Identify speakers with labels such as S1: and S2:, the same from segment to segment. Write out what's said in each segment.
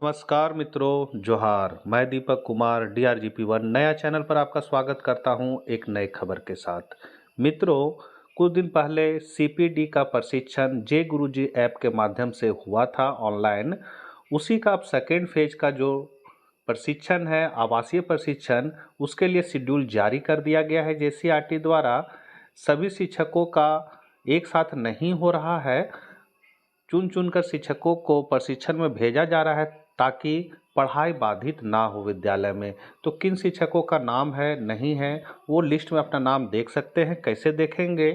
S1: नमस्कार मित्रों, जोहार। मैं दीपक कुमार DRGP1 नया चैनल पर आपका स्वागत करता हूं एक नए खबर के साथ। मित्रों, कुछ दिन पहले CPD का प्रशिक्षण जे गुरुजी ऐप के माध्यम से हुआ था ऑनलाइन। उसी का अब सेकेंड फेज का जो प्रशिक्षण है, आवासीय प्रशिक्षण, उसके लिए शेड्यूल जारी कर दिया गया है JCRT द्वारा। सभी शिक्षकों का एक साथ नहीं हो रहा है, चुन चुनकर शिक्षकों को प्रशिक्षण में भेजा जा रहा है ताकि पढ़ाई बाधित ना हो विद्यालय में। तो किन शिक्षकों का नाम है नहीं है वो लिस्ट में अपना नाम देख सकते हैं। कैसे देखेंगे,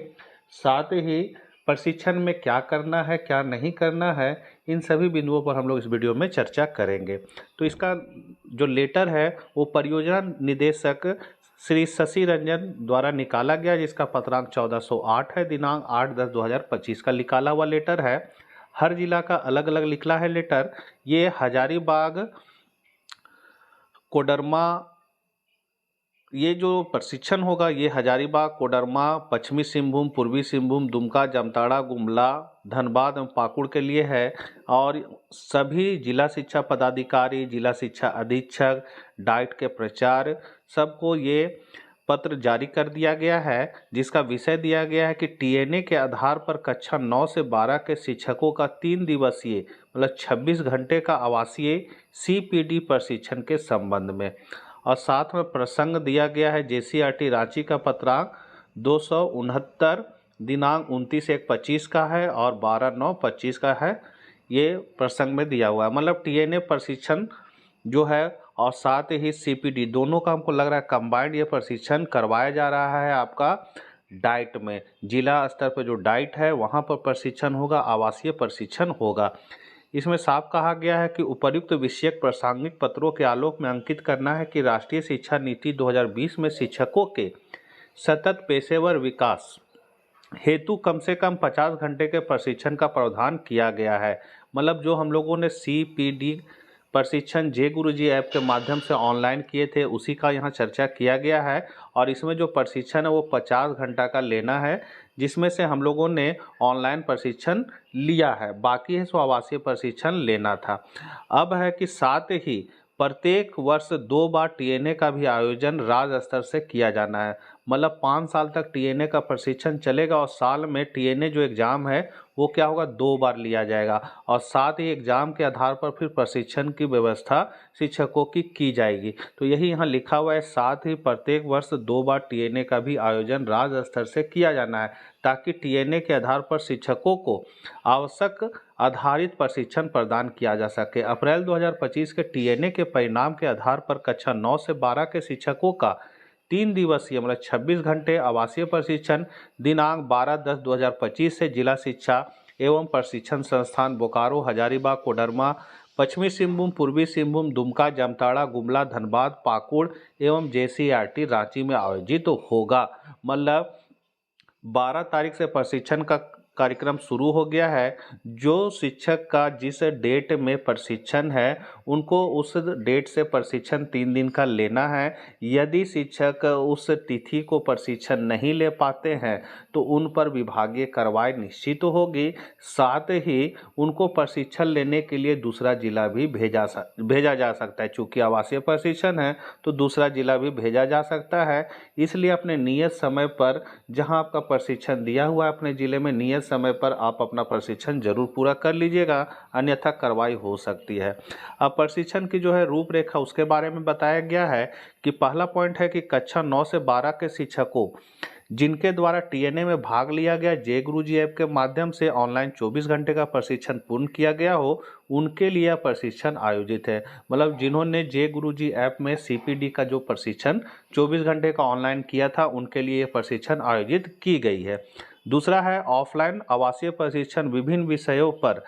S1: साथ ही प्रशिक्षण में क्या करना है क्या नहीं करना है, इन सभी बिंदुओं पर हम लोग इस वीडियो में चर्चा करेंगे। तो इसका जो लेटर है वो परियोजना निदेशक श्री शशि रंजन द्वारा निकाला गया, जिसका पत्रांक 1408 है, दिनांक 8/10/2025 का निकाला हुआ लेटर है। हर जिला का अलग अलग निकला है लेटर। ये हजारीबाग, कोडरमा, ये जो प्रशिक्षण होगा ये हजारीबाग, कोडरमा, पश्चिमी सिंहभूम, पूर्वी सिंहभूम, दुमका, जामताड़ा, गुमला, धनबाद एवं पाकुड़ के लिए है। और सभी जिला शिक्षा पदाधिकारी, जिला शिक्षा अधीक्षक, डाइट के प्रचार, सबको ये पत्र जारी कर दिया गया है, जिसका विषय दिया गया है कि TNA के आधार पर कक्षा 9 से 12 के शिक्षकों का 3 दिवसीय मतलब 26 घंटे का आवासीय CPD प्रशिक्षण के संबंध में। और साथ में प्रसंग दिया गया है JCRT रांची का पत्रांक 269 दिनांक 29/1/25 का है और 12/9/25 का है। ये प्रसंग में दिया हुआ है, मतलब TNA प्रशिक्षण जो है और साथ ही CPD दोनों का हमको लग रहा है कंबाइंड ये प्रशिक्षण करवाया जा रहा है आपका डाइट में। जिला स्तर पर जो डाइट है वहाँ पर प्रशिक्षण होगा, आवासीय प्रशिक्षण होगा। इसमें साफ कहा गया है कि उपर्युक्त विषयक प्रासंगिक पत्रों के आलोक में अंकित करना है कि राष्ट्रीय शिक्षा नीति 2020 में शिक्षकों के सतत पेशेवर विकास हेतु कम से कम 50 घंटे के प्रशिक्षण का प्रावधान किया गया है। मतलब जो हम लोगों ने CPD प्रशिक्षण जे गुरुजी ऐप के माध्यम से ऑनलाइन किए थे उसी का यहाँ चर्चा किया गया है। और इसमें जो प्रशिक्षण है वो 50 घंटा का लेना है, जिसमें से हम लोगों ने ऑनलाइन प्रशिक्षण लिया है, बाकी है सो आवासीय प्रशिक्षण लेना था। अब है कि साथ ही प्रत्येक वर्ष 2 बार TNA का भी आयोजन राज्य स्तर से किया जाना है। मतलब 5 साल तक TNA का प्रशिक्षण चलेगा और साल में TNA जो एग्ज़ाम है वो क्या होगा, 2 बार लिया जाएगा। और साथ ही एग्ज़ाम के आधार पर फिर प्रशिक्षण की व्यवस्था शिक्षकों की जाएगी। तो यही यहाँ लिखा हुआ है, साथ ही प्रत्येक वर्ष 2 बार TNA का भी आयोजन राज्य स्तर से किया जाना है ताकि TNA के आधार पर शिक्षकों को आवश्यक आधारित प्रशिक्षण प्रदान किया जा सके। अप्रैल 2025 के TNA के परिणाम के आधार पर कक्षा 9 से 12 के शिक्षकों का 3 दिवसीय मतलब 26 घंटे आवासीय प्रशिक्षण दिनांक 12/10/2025 से जिला शिक्षा एवं प्रशिक्षण संस्थान बोकारो, हजारीबाग, कोडरमा, पश्चिमी सिंहभूम, पूर्वी सिंहभूम, दुमका, जामताड़ा, गुमला, धनबाद, पाकुड़ एवं JCRT रांची में आयोजित होगा। मतलब 12 तारीख से प्रशिक्षण का कार्यक्रम शुरू हो गया है। जो शिक्षक का जिस डेट में प्रशिक्षण है उनको उस डेट से प्रशिक्षण 3 दिन का लेना है। यदि शिक्षक उस तिथि को प्रशिक्षण नहीं ले पाते हैं तो उन पर विभागीय कार्रवाई निश्चित होगी। साथ ही उनको प्रशिक्षण लेने के लिए दूसरा जिला भी भेजा जा सकता है। चूँकि आवासीय प्रशिक्षण है तो दूसरा जिला भी भेजा जा सकता है। इसलिए अपने नियत समय पर, जहां आपका प्रशिक्षण दिया हुआ है अपने ज़िले में, नियत समय पर आप अपना प्रशिक्षण जरूर पूरा कर लीजिएगा, अन्यथा कार्रवाई हो सकती है। अब प्रशिक्षण की जो है रूपरेखा उसके बारे में बताया गया है कि पहला पॉइंट है कि कक्षा 9 से 12 के शिक्षकों जिनके द्वारा TNA में भाग लिया गया जे गुरुजी ऐप के माध्यम से ऑनलाइन 24 घंटे का प्रशिक्षण पूर्ण किया गया हो, उनके लिए यह प्रशिक्षण आयोजित है। मतलब जिन्होंने जे गुरुजी ऐप में CPD का जो प्रशिक्षण 24 घंटे का ऑनलाइन किया था उनके लिए यह प्रशिक्षण आयोजित की गई है। दूसरा है ऑफलाइन आवासीय प्रशिक्षण विभिन्न विषयों पर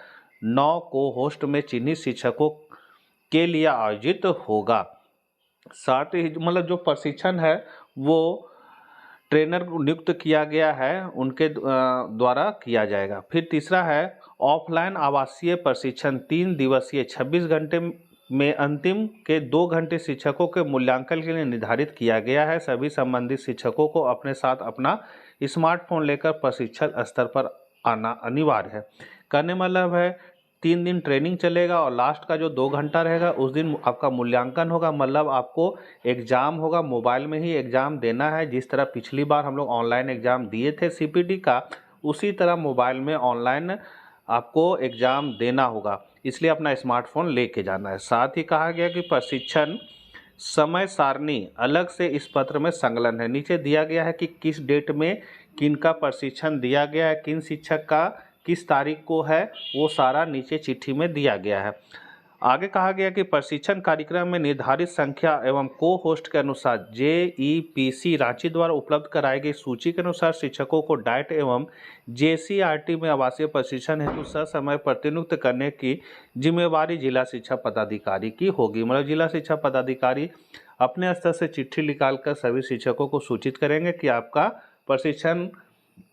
S1: 9 को होस्ट में चिन्हित शिक्षकों के लिए आयोजित होगा। साथ ही मतलब जो प्रशिक्षण है वो ट्रेनर नियुक्त किया गया है, उनके द्वारा किया जाएगा। फिर तीसरा है ऑफलाइन आवासीय प्रशिक्षण 3 दिवसीय 26 घंटे में अंतिम के 2 घंटे शिक्षकों के मूल्यांकन के लिए निर्धारित किया गया है। सभी संबंधित शिक्षकों को अपने साथ अपना स्मार्टफोन लेकर प्रशिक्षण स्थल पर आना अनिवार्य है। कहने मतलब है 3 दिन ट्रेनिंग चलेगा और लास्ट का जो 2 घंटा रहेगा उस दिन आपका मूल्यांकन होगा। मतलब आपको एग्ज़ाम होगा, मोबाइल में ही एग्ज़ाम देना है। जिस तरह पिछली बार हम लोग ऑनलाइन एग्ज़ाम दिए थे सीपीटी का, उसी तरह मोबाइल में ऑनलाइन आपको एग्ज़ाम देना होगा। इसलिए अपना स्मार्टफोन लेके जाना है। साथ ही कहा गया कि प्रशिक्षण समय सारणी अलग से इस पत्र में संकलन है। नीचे दिया गया है कि किस डेट में किन का प्रशिक्षण दिया गया है, किन शिक्षक का किस तारीख को है, वो सारा नीचे चिट्ठी में दिया गया है। आगे कहा गया कि प्रशिक्षण कार्यक्रम में निर्धारित संख्या एवं को होस्ट के अनुसार जेईपीसी रांची द्वारा उपलब्ध कराई गई सूची के अनुसार शिक्षकों को डाइट एवं जेसीईआरटी में आवासीय प्रशिक्षण हेतु ससमय प्रतिनियुक्त करने की जिम्मेवारी जिला शिक्षा पदाधिकारी की होगी। मतलब जिला शिक्षा पदाधिकारी अपने स्तर से चिट्ठी निकालकर सभी शिक्षकों को सूचित करेंगे कि आपका प्रशिक्षण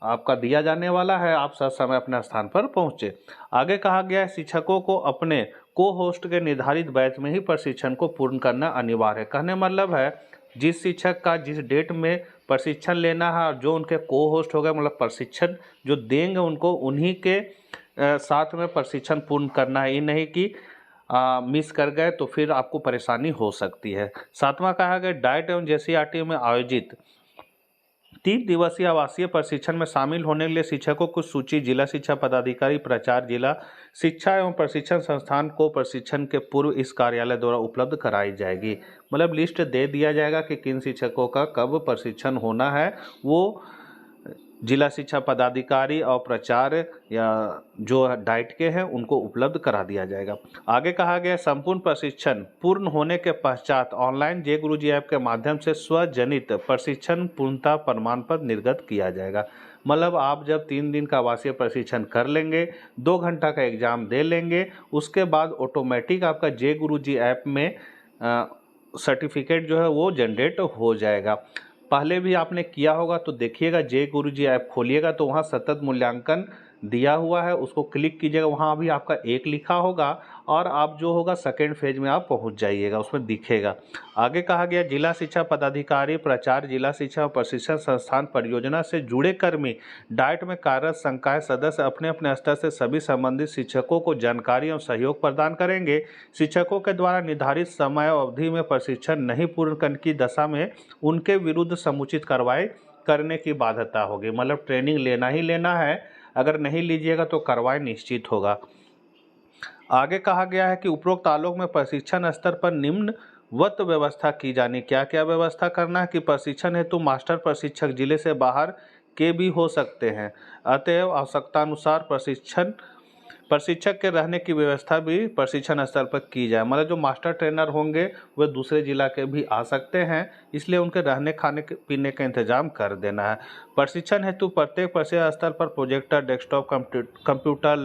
S1: आपका दिया जाने वाला है, आप ससमय अपने स्थान पर पहुंचे। आगे कहा गया है शिक्षकों को अपने को होस्ट के निर्धारित बैच में ही प्रशिक्षण को पूर्ण करना अनिवार्य है। कहने मतलब है जिस शिक्षक का जिस डेट में प्रशिक्षण लेना है और जो उनके को होस्ट हो गए, मतलब प्रशिक्षण जो देंगे उनको उन्हीं के साथ में प्रशिक्षण पूर्ण करना है। ये नहीं कि मिस कर गए तो फिर आपको परेशानी हो सकती है। सातवां कहा गया डाइट एवं जेसीईआरटी में आयोजित 3 दिवसीय आवासीय प्रशिक्षण में शामिल होने के लिए शिक्षकों की सूची जिला शिक्षा पदाधिकारी प्राचार्य जिला शिक्षा एवं प्रशिक्षण संस्थान को प्रशिक्षण के पूर्व इस कार्यालय द्वारा उपलब्ध कराई जाएगी। मतलब लिस्ट दे दिया जाएगा कि किन शिक्षकों का कब प्रशिक्षण होना है, वो जिला शिक्षा पदाधिकारी और प्राचार्य या जो डाइट के हैं उनको उपलब्ध करा दिया जाएगा। आगे कहा गया संपूर्ण प्रशिक्षण पूर्ण होने के पश्चात ऑनलाइन जे गुरुजी ऐप के माध्यम से स्वजनित प्रशिक्षण पूर्णता प्रमाण पत्र निर्गत किया जाएगा। मतलब आप जब 3 दिन का आवासीय प्रशिक्षण कर लेंगे, 2 घंटा का एग्जाम दे लेंगे, उसके बाद ऑटोमेटिक आपका जे गुरुजी ऐप में सर्टिफिकेट जो है वो जनरेट हो जाएगा। पहले भी आपने किया होगा तो देखिएगा, जे गुरुजी ऐप खोलिएगा तो वहाँ सतत मूल्यांकन दिया हुआ है, उसको क्लिक कीजिएगा, वहाँ भी आपका 1 लिखा होगा और आप जो होगा सेकेंड फेज में आप पहुँच जाइएगा, उसमें दिखेगा। आगे कहा गया जिला शिक्षा पदाधिकारी प्राचार्य जिला शिक्षा प्रशिक्षण संस्थान परियोजना से जुड़े कर्मी डाइट में कार्यरत संकाय सदस्य अपने अपने स्तर से सभी संबंधित शिक्षकों को जानकारी एवं सहयोग प्रदान करेंगे। शिक्षकों के द्वारा निर्धारित समय अवधि में प्रशिक्षण नहीं पूर्ण करने की दशा में उनके विरुद्ध समुचित कार्रवाई करने की बाध्यता होगी। मतलब ट्रेनिंग लेना ही लेना है, अगर नहीं लीजिएगा तो कार्रवाई निश्चित होगा। आगे कहा गया है कि उपरोक्त आलोक में प्रशिक्षण स्तर पर निम्नवत व्यवस्था की जानी। क्या क्या व्यवस्था करना है कि प्रशिक्षण हेतु मास्टर प्रशिक्षक जिले से बाहर के भी हो सकते हैं, अतएव आवश्यकतानुसार प्रशिक्षक के रहने की व्यवस्था भी प्रशिक्षण स्तर पर की जाए। मतलब जो मास्टर ट्रेनर होंगे वे दूसरे जिला के भी आ सकते हैं, इसलिए उनके रहने खाने पीने का इंतजाम कर देना है। प्रशिक्षण हेतु प्रत्येक प्रशिक्षण स्तर पर प्रोजेक्टर, डेस्कटॉप, कंप्यूटर,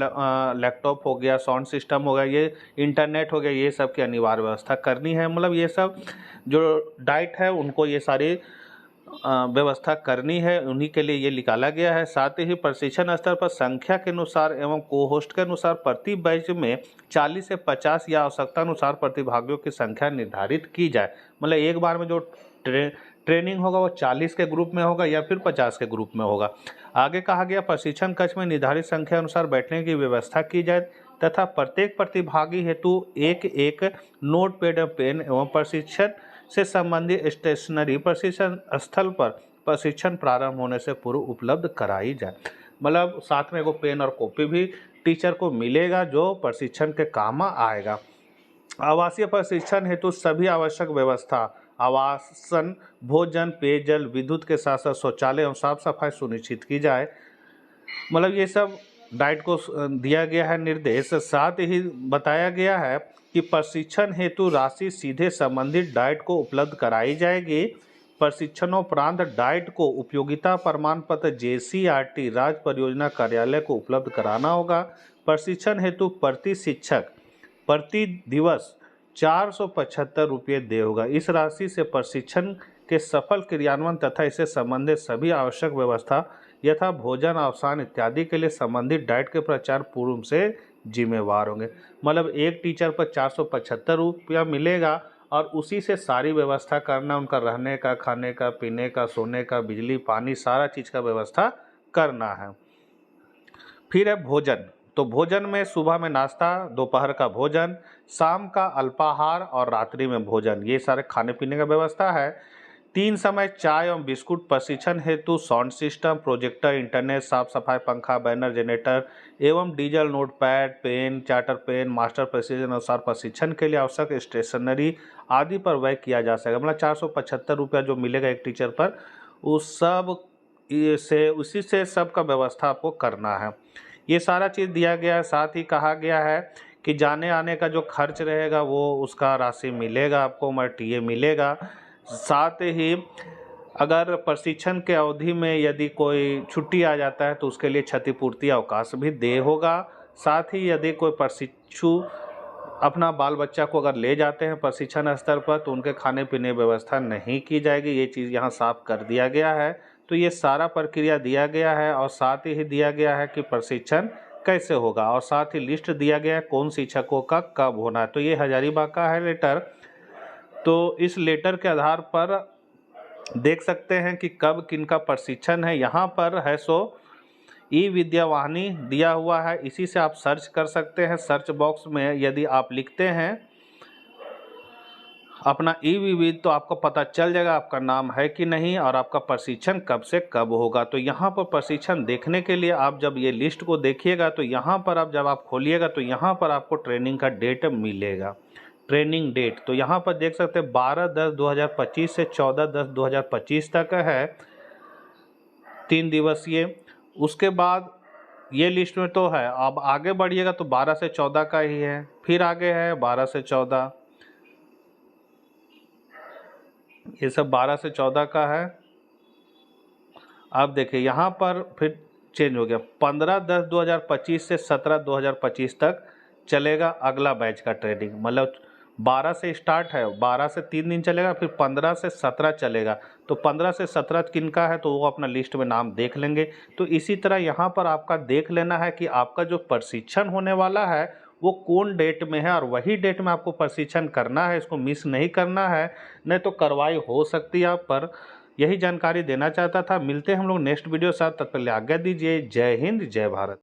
S1: लैपटॉप हो गया, साउंड सिस्टम हो गया, ये इंटरनेट हो गया, ये सब की अनिवार्य व्यवस्था करनी है। मतलब ये सब जो डाइट है उनको ये सारी व्यवस्था करनी है, उन्हीं के लिए ये निकाला गया है। साथ ही प्रशिक्षण स्तर पर संख्या के अनुसार एवं को होस्ट के अनुसार प्रति बैच में 40 से 50 या आवश्यकता अनुसार प्रतिभागियों की संख्या निर्धारित की जाए। मतलब एक बार में जो ट्रेनिंग होगा वो 40 के ग्रुप में होगा या फिर 50 के ग्रुप में होगा। आगे कहा गया प्रशिक्षण कक्ष में निर्धारित संख्या अनुसार बैठने की व्यवस्था की जाए तथा प्रत्येक प्रतिभागी हेतु एक नोट पैड एवं पेन एवं प्रशिक्षण से संबंधित स्टेशनरी प्रशिक्षण स्थल पर प्रशिक्षण प्रारंभ होने से पूर्व उपलब्ध कराई जाए। मतलब साथ में एगो पेन और कॉपी भी टीचर को मिलेगा जो प्रशिक्षण के काम आएगा। आवासीय प्रशिक्षण हेतु सभी आवश्यक व्यवस्था, आवासन, भोजन, पेयजल, विद्युत के साथ साथ शौचालय एवं साफ सफाई सुनिश्चित की जाए। मतलब ये सब डाइट को दिया गया है निर्देश। साथ ही बताया गया है कि प्रशिक्षण हेतु राशि सीधे संबंधित डाइट को उपलब्ध कराई जाएगी। प्रशिक्षणोपरांत डाइट को उपयोगिता प्रमाण पत्र जेसीईआरटी राज्य परियोजना कार्यालय को उपलब्ध कराना होगा। प्रशिक्षण हेतु प्रति शिक्षक प्रति दिवस 475 रुपये देय होगा। इस राशि से प्रशिक्षण के सफल क्रियान्वयन तथा इससे संबंधित सभी आवश्यक व्यवस्था यथा भोजन, आवासन इत्यादि के लिए संबंधित डाइट के प्रचार पूर्व से जिम्मेवार होंगे। मतलब एक टीचर पर 475 रुपया मिलेगा और उसी से सारी व्यवस्था करना, उनका रहने का, खाने का, पीने का, सोने का, बिजली पानी सारा चीज़ का व्यवस्था करना है। फिर है भोजन। तो भोजन में सुबह में नाश्ता, दोपहर का भोजन, शाम का अल्पाहार और रात्रि में भोजन, ये सारे खाने पीने का व्यवस्था है। 3 समय चाय एवं बिस्कुट। प्रशिक्षण हेतु साउंड सिस्टम, प्रोजेक्टर, इंटरनेट, साफ सफाई, पंखा, बैनर, जनरेटर एवं diesel, notepad, pen, charter pen, master प्रशिक्षण अनुसार प्रशिक्षण के लिए आवश्यक स्टेशनरी आदि पर व्यय किया जा सकेगा। मतलब 475 रुपया जो मिलेगा एक टीचर पर, उस सब से उसी से सब का व्यवस्था आपको करना है। ये सारा चीज़ दिया गया है। साथ ही कहा गया है कि जाने आने का जो खर्च रहेगा वो उसका राशि मिलेगा आपको, टीए मिलेगा। साथ ही अगर प्रशिक्षण के अवधि में यदि कोई छुट्टी आ जाता है तो उसके लिए क्षतिपूर्ति अवकाश भी दे होगा। साथ ही यदि कोई प्रशिक्षु अपना बाल बच्चा को अगर ले जाते हैं प्रशिक्षण स्तर पर तो उनके खाने पीने की व्यवस्था नहीं की जाएगी, ये चीज़ यहाँ साफ कर दिया गया है। तो ये सारा प्रक्रिया दिया गया है और साथ ही दिया गया है कि प्रशिक्षण कैसे होगा और साथ ही लिस्ट दिया गया है कौन शिक्षकों का कब होना है। तो ये हजारीबाग का है लेटर। तो इस लेटर के आधार पर देख सकते हैं कि कब किनका प्रशिक्षण है। यहाँ पर है सो ई विद्यावाहिनी दिया हुआ है, इसी से आप सर्च कर सकते हैं। सर्च बॉक्स में यदि आप लिखते हैं अपना ई विविध तो आपको पता चल जाएगा आपका नाम है कि नहीं और आपका प्रशिक्षण कब से कब होगा। तो यहाँ पर प्रशिक्षण देखने के लिए आप जब ये लिस्ट को देखिएगा तो यहाँ पर आप जब आप खोलिएगा तो यहाँ पर आपको ट्रेनिंग का डेट मिलेगा, ट्रेनिंग डेट। तो यहाँ पर देख सकते हैं 12/10/2025 से 14/10/2025 तक है, 3 दिवसीय। उसके बाद ये लिस्ट में तो है, अब आगे बढ़िएगा तो 12 से 14 का ही है, फिर आगे है 12 से 14, ये सब 12 से 14 का है। अब देखिए यहाँ पर फिर चेंज हो गया, 15/10/2025 से 17/2025 तक चलेगा अगला बैच का ट्रेनिंग। मतलब 12 से स्टार्ट है, 12 से 3 दिन चलेगा, फिर 15 से 17 चलेगा। तो 15 से 17 किनका है तो वो अपना लिस्ट में नाम देख लेंगे। तो इसी तरह यहाँ पर आपका देख लेना है कि आपका जो प्रशिक्षण होने वाला है वो कौन डेट में है और वही डेट में आपको प्रशिक्षण करना है, इसको मिस नहीं करना है, नहीं तो कार्रवाई हो सकती है आप पर। यही जानकारी देना चाहता था। मिलते हैं हम लोग नेक्स्ट वीडियो साथ, तब तक के लिए आज्ञा दीजिए। जय हिंद, जय भारत।